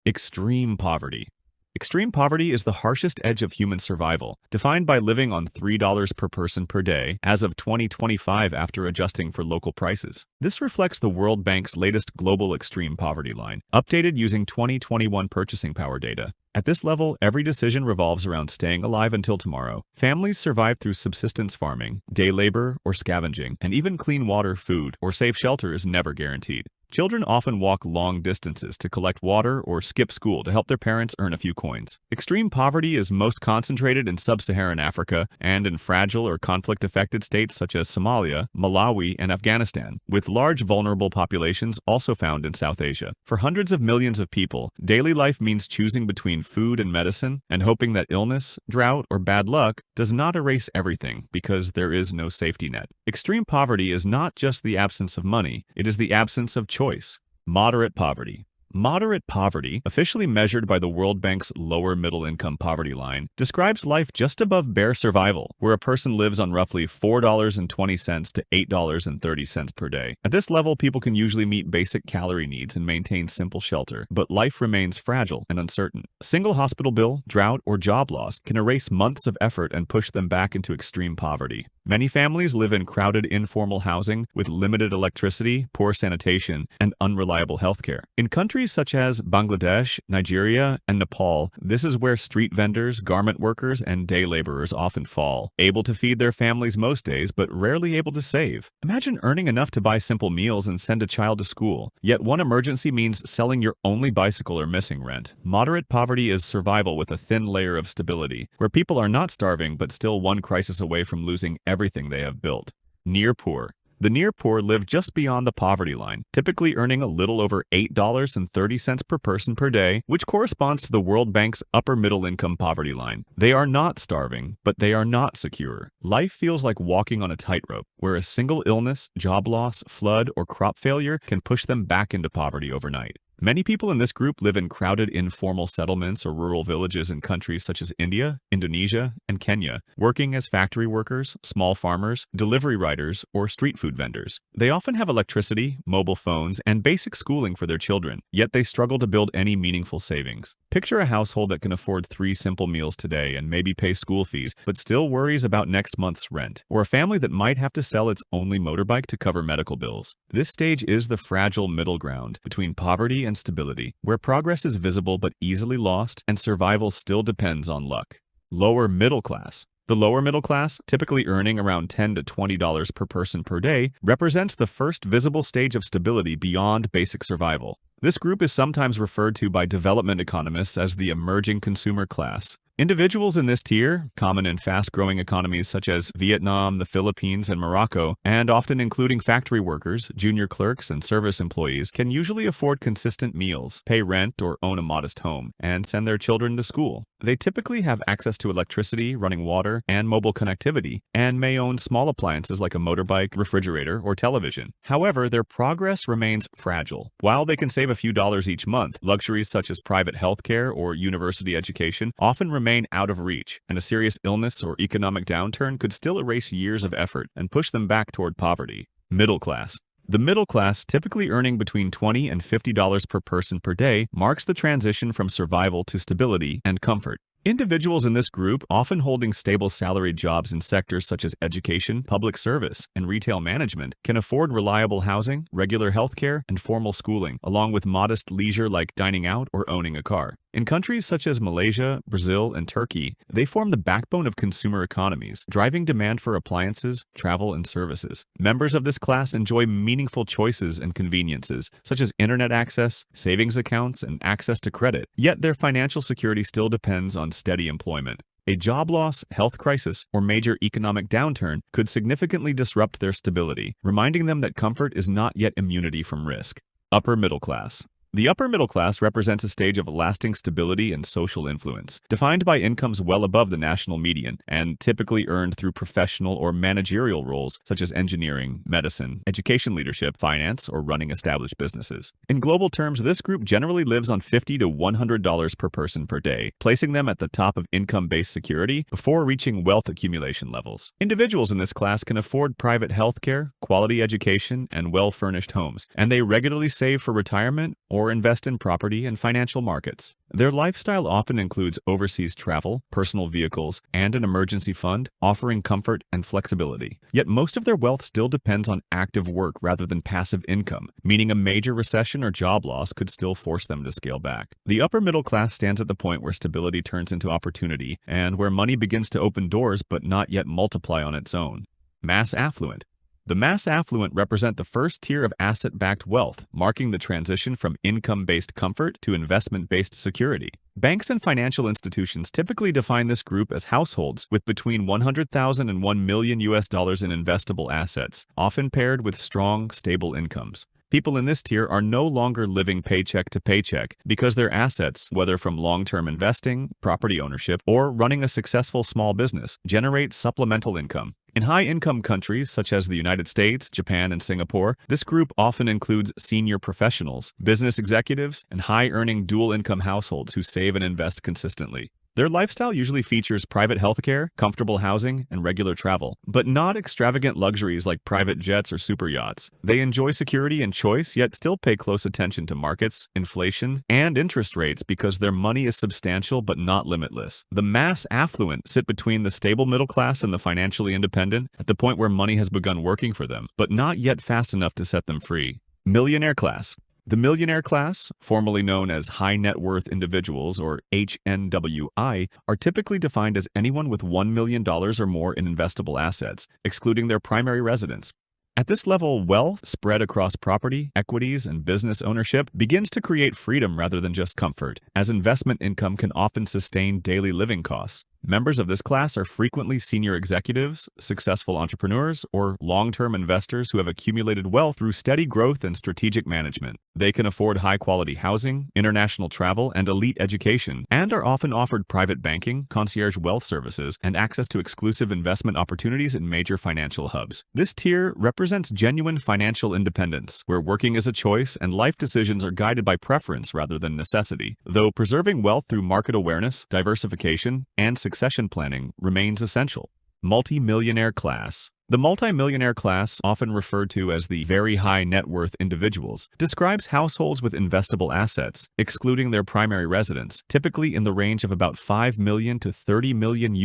Extreme poverty. Extreme poverty is the harshest edge of human survival, defined by living on $3 per person per day as of 2025 after adjusting for local prices. This reflects the World Bank's latest global extreme poverty line, updated using 2021 purchasing power data. At this level, every decision revolves around staying alive until tomorrow. Families survive through subsistence farming, day labor, or scavenging, and even clean water, food, or safe shelter is never guaranteed. Children often walk long distances to collect water or skip school to help their parents earn a few coins. Extreme poverty is most concentrated in sub-Saharan Africa and in fragile or conflict-affected states such as Somalia, Malawi, and Afghanistan, with large vulnerable populations also found in South Asia. For hundreds of millions of people, daily life means choosing between food and medicine and hoping that illness, drought, or bad luck does not erase everything because there is no safety net. Extreme poverty is not just the absence of money, it is the absence of choice. Moderate poverty. Moderate poverty, officially measured by the World Bank's lower middle income poverty line, describes life just above bare survival, where a person lives on roughly $4.20 to $8.30 per day. At this level, people can usually meet basic calorie needs and maintain simple shelter, but life remains fragile and uncertain. A single hospital bill, drought, or job loss can erase months of effort and push them back into extreme poverty. Many families live in crowded informal housing with limited electricity, poor sanitation, and unreliable healthcare. In countries such as Bangladesh, Nigeria, and Nepal, this is where street vendors, garment workers, and day laborers often fall, able to feed their families most days but rarely able to save. Imagine earning enough to buy simple meals and send a child to school, yet one emergency means selling your only bicycle or missing rent. Moderate poverty is survival with a thin layer of stability, where people are not starving but still one crisis away from losing everything they have built. Near poor. The near poor live just beyond the poverty line, typically earning a little over $8.30 per person per day, which corresponds to the World Bank's upper middle income poverty line. They are not starving, but they are not secure. Life feels like walking on a tightrope, where a single illness, job loss, flood, or crop failure can push them back into poverty overnight. Many people in this group live in crowded informal settlements or rural villages in countries such as India, Indonesia, and Kenya, working as factory workers, small farmers, delivery riders, or street food vendors. They often have electricity, mobile phones, and basic schooling for their children, yet they struggle to build any meaningful savings. Picture a household that can afford 3 simple meals today and maybe pay school fees, but still worries about next month's rent, or a family that might have to sell its only motorbike to cover medical bills. This stage is the fragile middle ground between poverty and stability, where progress is visible but easily lost and survival still depends on luck. Lower middle class. The lower middle class, typically earning around $10 to $20 per person per day, represents the first visible stage of stability beyond basic survival. This group is sometimes referred to by development economists as the emerging consumer class. Individuals in this tier, common in fast-growing economies such as Vietnam, the Philippines, and Morocco, and often including factory workers, junior clerks, and service employees, can usually afford consistent meals, pay rent or own a modest home, and send their children to school. They typically have access to electricity, running water, and mobile connectivity, and may own small appliances like a motorbike, refrigerator, or television. However, their progress remains fragile. While they can save a few dollars each month, luxuries such as private healthcare or university education often remain out of reach, and a serious illness or economic downturn could still erase years of effort and push them back toward poverty. Middle class. The middle class, typically earning between $20 and $50 per person per day, marks the transition from survival to stability and comfort. Individuals in this group, often holding stable salaried jobs in sectors such as education, public service, and retail management, can afford reliable housing, regular healthcare, and formal schooling, along with modest leisure like dining out or owning a car. In countries such as Malaysia, Brazil, and Turkey, they form the backbone of consumer economies, driving demand for appliances, travel, and services. Members of this class enjoy meaningful choices and conveniences, such as internet access, savings accounts, and access to credit, yet their financial security still depends on steady employment. A job loss, health crisis, or major economic downturn could significantly disrupt their stability, reminding them that comfort is not yet immunity from risk. Upper middle class. The upper middle class represents a stage of lasting stability and social influence, defined by incomes well above the national median and typically earned through professional or managerial roles such as engineering, medicine, education leadership, finance, or running established businesses. In global terms, this group generally lives on $50 to $100 per person per day, placing them at the top of income-based security before reaching wealth accumulation levels. Individuals in this class can afford private health care, quality education, and well-furnished homes, and they regularly save for retirement or or invest in property and financial markets. Their lifestyle often includes overseas travel, personal vehicles, and an emergency fund, offering comfort and flexibility. Yet most of their wealth still depends on active work rather than passive income, meaning a major recession or job loss could still force them to scale back. The upper middle class stands at the point where stability turns into opportunity and where money begins to open doors but not yet multiply on its own. Mass affluent. The mass affluent represent the first tier of asset-backed wealth, marking the transition from income-based comfort to investment-based security. Banks and financial institutions typically define this group as households with between $100,000 and $1 million in investable assets, often paired with strong, stable incomes. People in this tier are no longer living paycheck to paycheck because their assets, whether from long-term investing, property ownership, or running a successful small business, generate supplemental income. In high-income countries such as the United States, Japan, and Singapore, this group often includes senior professionals, business executives, and high-earning dual-income households who save and invest consistently. Their lifestyle usually features private healthcare, comfortable housing, and regular travel, but not extravagant luxuries like private jets or super yachts. They enjoy security and choice, yet still pay close attention to markets, inflation, and interest rates because their money is substantial but not limitless. The mass affluent sit between the stable middle class and the financially independent, at the point where money has begun working for them, but not yet fast enough to set them free. Millionaire class. The millionaire class, formerly known as high net worth individuals or HNWI, are typically defined as anyone with $1 million or more in investable assets, excluding their primary residence. At this level, wealth, spread across property, equities, and business ownership, begins to create freedom rather than just comfort, as investment income can often sustain daily living costs. Members of this class are frequently senior executives, successful entrepreneurs, or long-term investors who have accumulated wealth through steady growth and strategic management. They can afford high-quality housing, international travel, and elite education, and are often offered private banking, concierge wealth services, and access to exclusive investment opportunities in major financial hubs. This tier represents genuine financial independence, where working is a choice and life decisions are guided by preference rather than necessity, though preserving wealth through market awareness, diversification, and succession planning remains essential. Multi-millionaire class. The multi-millionaire class, often referred to as the very high net worth individuals, describes households with investable assets, excluding their primary residence, typically in the range of about $5 million to $30 million.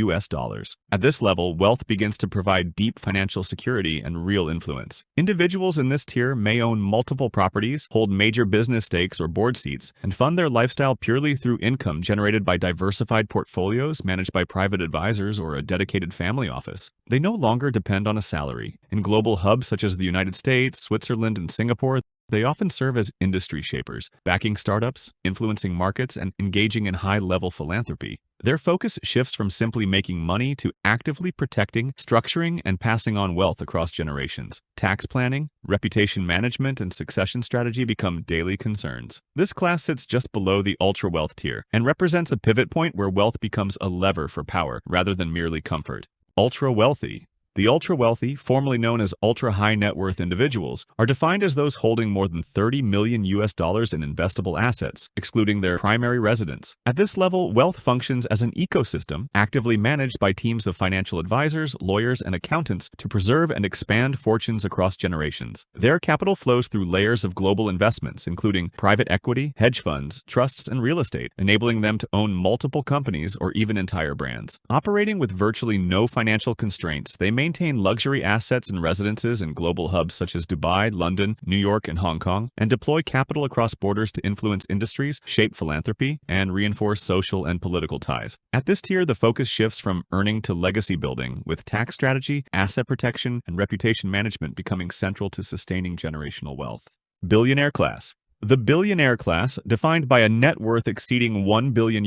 At this level, wealth begins to provide deep financial security and real influence. Individuals in this tier may own multiple properties, hold major business stakes or board seats, and fund their lifestyle purely through income generated by diversified portfolios managed by private advisors or a dedicated family office. They no longer depend on a salary. In global hubs such as the United States, Switzerland, and Singapore, they often serve as industry shapers, backing startups, influencing markets, and engaging in high-level philanthropy. Their focus shifts from simply making money to actively protecting, structuring, and passing on wealth across generations. Tax planning, reputation management, and succession strategy become daily concerns. This class sits just below the ultra-wealth tier and represents a pivot point where wealth becomes a lever for power rather than merely comfort. Ultra-wealthy. The ultra-wealthy, formerly known as ultra-high net worth individuals, are defined as those holding more than $30 million in investable assets, excluding their primary residence. At this level, wealth functions as an ecosystem, actively managed by teams of financial advisors, lawyers, and accountants to preserve and expand fortunes across generations. Their capital flows through layers of global investments, including private equity, hedge funds, trusts, and real estate, enabling them to own multiple companies or even entire brands. Operating with virtually no financial constraints, they maintain luxury assets and residences in global hubs such as Dubai, London, New York, and Hong Kong, and deploy capital across borders to influence industries, shape philanthropy, and reinforce social and political ties. At this tier, the focus shifts from earning to legacy building, with tax strategy, asset protection, and reputation management becoming central to sustaining generational wealth. Billionaire class. The billionaire class, defined by a net worth exceeding $1 billion,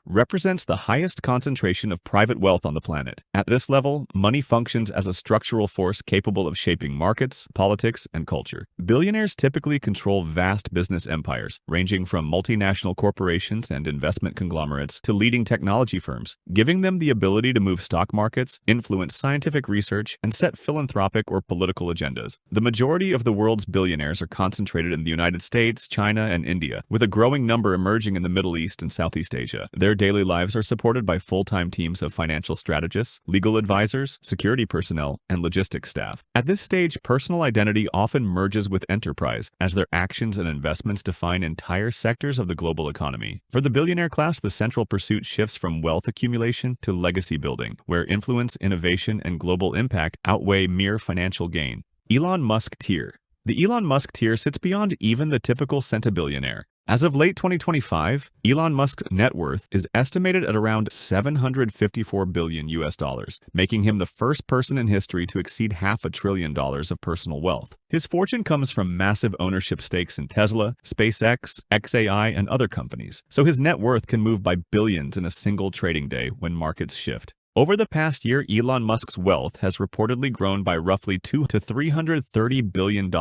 represents the highest concentration of private wealth on the planet. At this level, money functions as a structural force capable of shaping markets, politics, and culture. Billionaires typically control vast business empires, ranging from multinational corporations and investment conglomerates to leading technology firms, giving them the ability to move stock markets, influence scientific research, and set philanthropic or political agendas. The majority of the world's billionaires are concentrated in the United States States, China, and India, with a growing number emerging in the Middle East and Southeast Asia. Their daily lives are supported by full-time teams of financial strategists, legal advisors, security personnel, and logistics staff. At this stage, personal identity often merges with enterprise, as their actions and investments define entire sectors of the global economy. For the billionaire class, the central pursuit shifts from wealth accumulation to legacy building, where influence, innovation, and global impact outweigh mere financial gain. Elon Musk tier. The Elon Musk tier sits beyond even the typical centibillionaire. As of late 2025, Elon Musk's net worth is estimated at around $754 billion, making him the first person in history to exceed $500 billion of personal wealth. His fortune comes from massive ownership stakes in Tesla, SpaceX, XAI, and other companies, so his net worth can move by billions in a single trading day when markets shift. Over the past year, Elon Musk's wealth has reportedly grown by roughly $200 to $330 billion,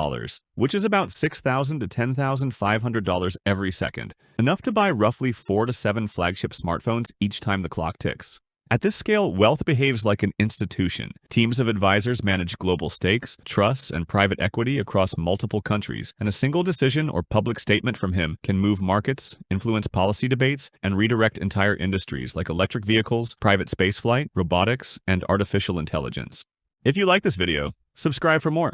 which is about $6,000 to $10,500 every second, enough to buy roughly 4 to 7 flagship smartphones each time the clock ticks. At this scale, wealth behaves like an institution. Teams of advisors manage global stakes, trusts, and private equity across multiple countries, and a single decision or public statement from him can move markets, influence policy debates, and redirect entire industries like electric vehicles, private spaceflight, robotics, and artificial intelligence. If you like this video, subscribe for more.